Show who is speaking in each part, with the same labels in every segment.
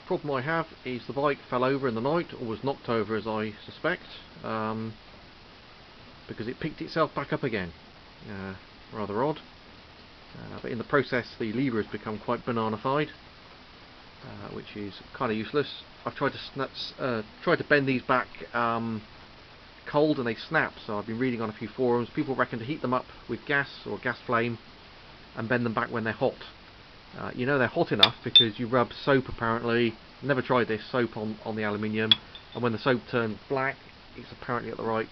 Speaker 1: Problem I have is the bike fell over in the night, or was knocked over as I suspect, because it picked itself back up again. Rather odd. But in the process the lever has become quite banana-fied, which is kind of useless. I've tried to bend these back cold and they snap, so I've been reading on a few forums. People reckon to heat them up with gas or gas flame and bend them back when they're hot. You know they're hot enough because you rub soap, apparently, never tried this, soap on the aluminium, and when the soap turns black it's apparently at the right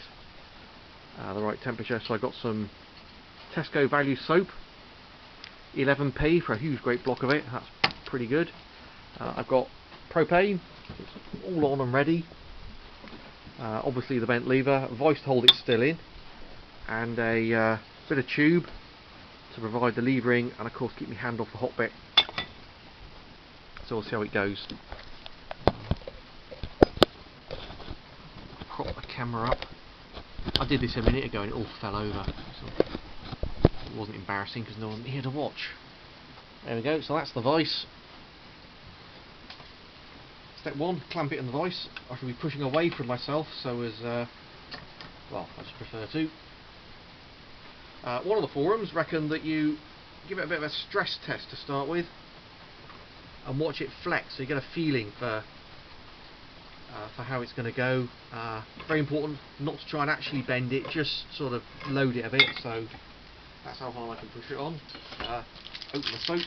Speaker 1: temperature. So I got some Tesco value soap, 11p for a huge great block of it. That's pretty good. I've got propane, it's all on and ready. Obviously the bent lever, a vice to hold it still in, and a bit of tube to provide the levering, and of course keep my hand off the hot bit. So we'll see how it goes. Prop the camera up. I did this a minute ago and it all fell over, so it wasn't embarrassing because no one here to watch. There we go, so that's the vice. Step 1, clamp it in the vice. I shall be pushing away from myself so as, well, I just prefer to. One of the forums reckoned that you give it a bit of a stress test to start with and watch it flex so you get a feeling for how it's going to go. Very important not to try and actually bend it, just sort of load it a bit. So that's how hard I can push it on. Open the soap.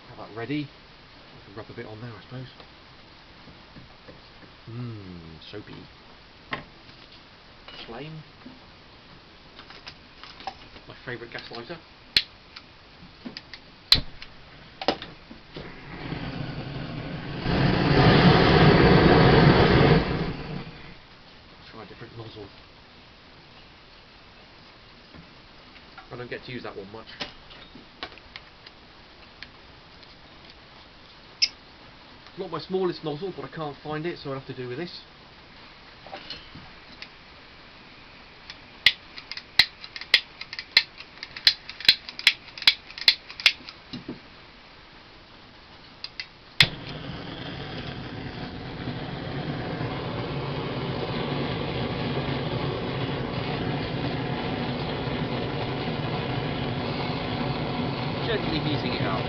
Speaker 1: Have that ready. I can rub a bit on there, I suppose. Soapy. Flame. My favourite gas lighter. Try a different nozzle. I don't get to use that one much. It's not my smallest nozzle, but I can't find it, so I'll have to do with this. Gently heating it up.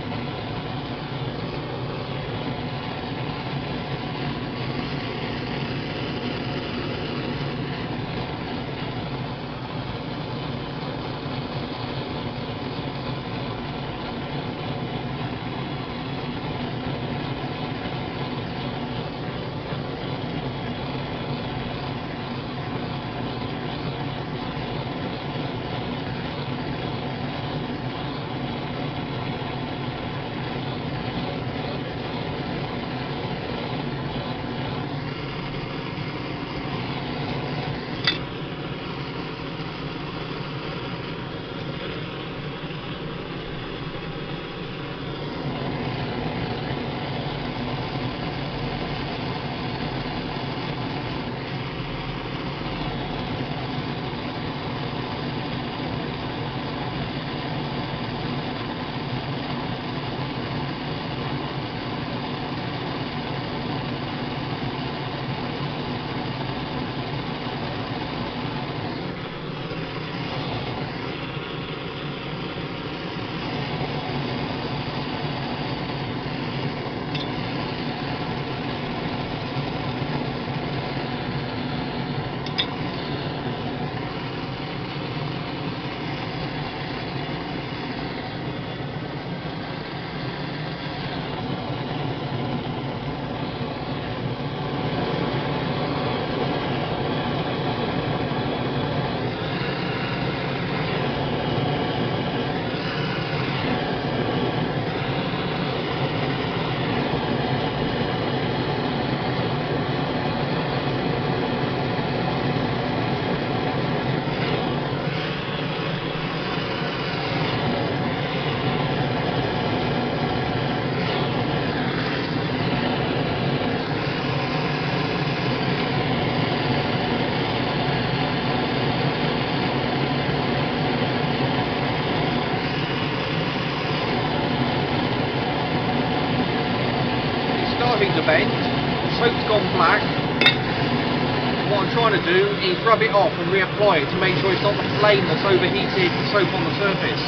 Speaker 1: trying to do is rub it off and reapply it to make sure it's not the flame that's overheated the soap on the surface.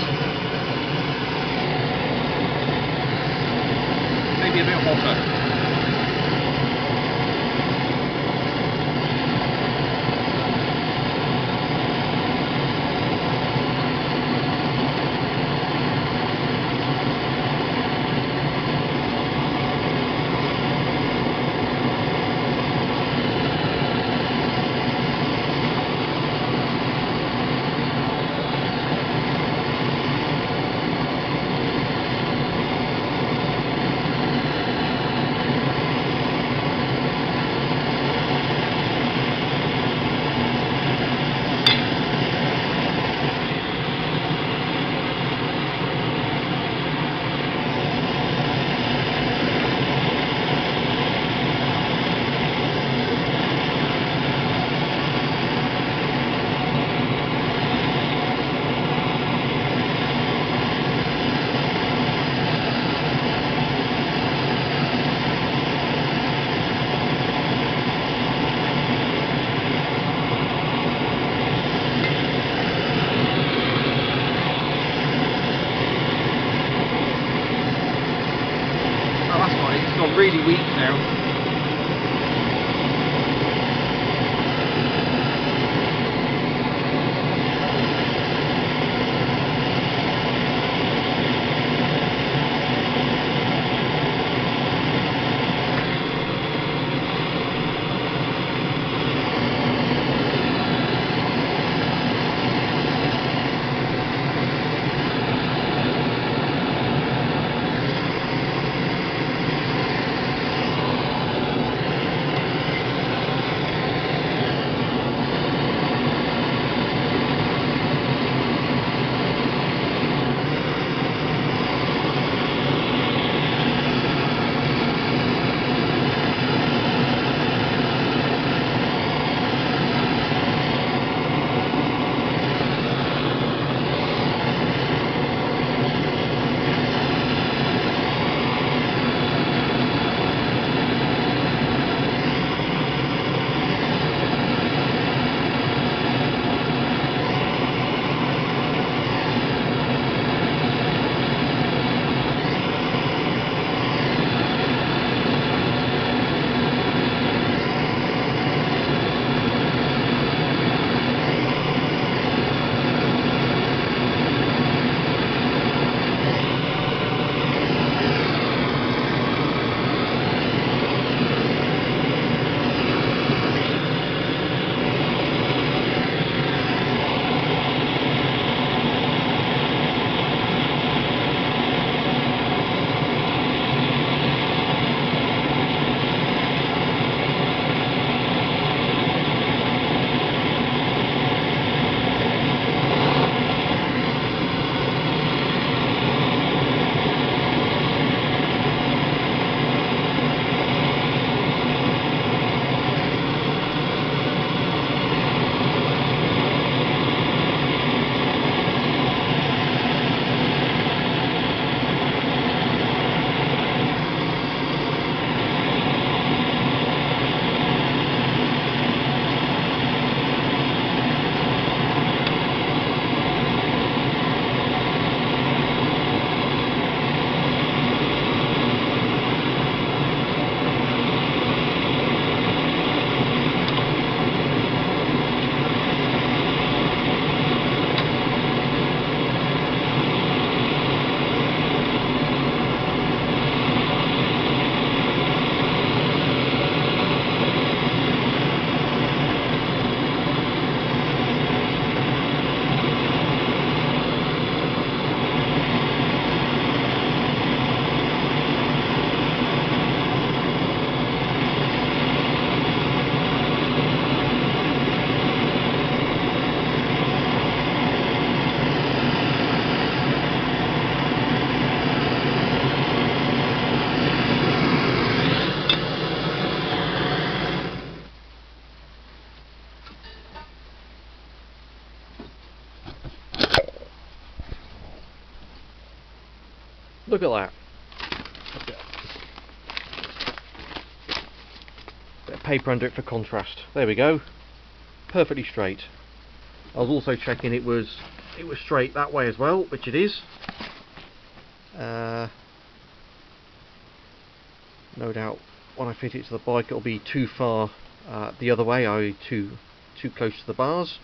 Speaker 1: Maybe a bit hotter. Really weak now. Look at that. Bit of paper under it for contrast. There we go. perfectly straight. I was also checking it was straight that way as well, which it is. No doubt when I fit it to the bike it'll be too far the other way, i.e. too close to the bars.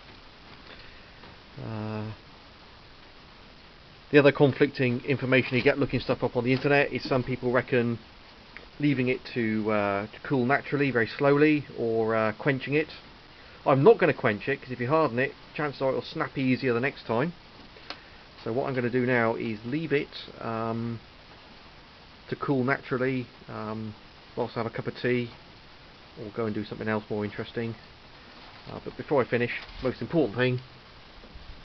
Speaker 1: The other conflicting information you get looking stuff up on the internet is some people reckon leaving it to cool naturally, very slowly, or quenching it. I'm not going to quench it, because if you harden it, chances are it'll snap easier the next time. So what I'm going to do now is leave it to cool naturally whilst I have a cup of tea, or go and do something else more interesting. But before I finish, most important thing,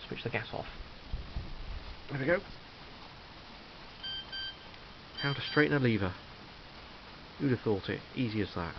Speaker 1: switch the gas off. There we go. How to straighten a lever. Who'd have thought it? Easy as that.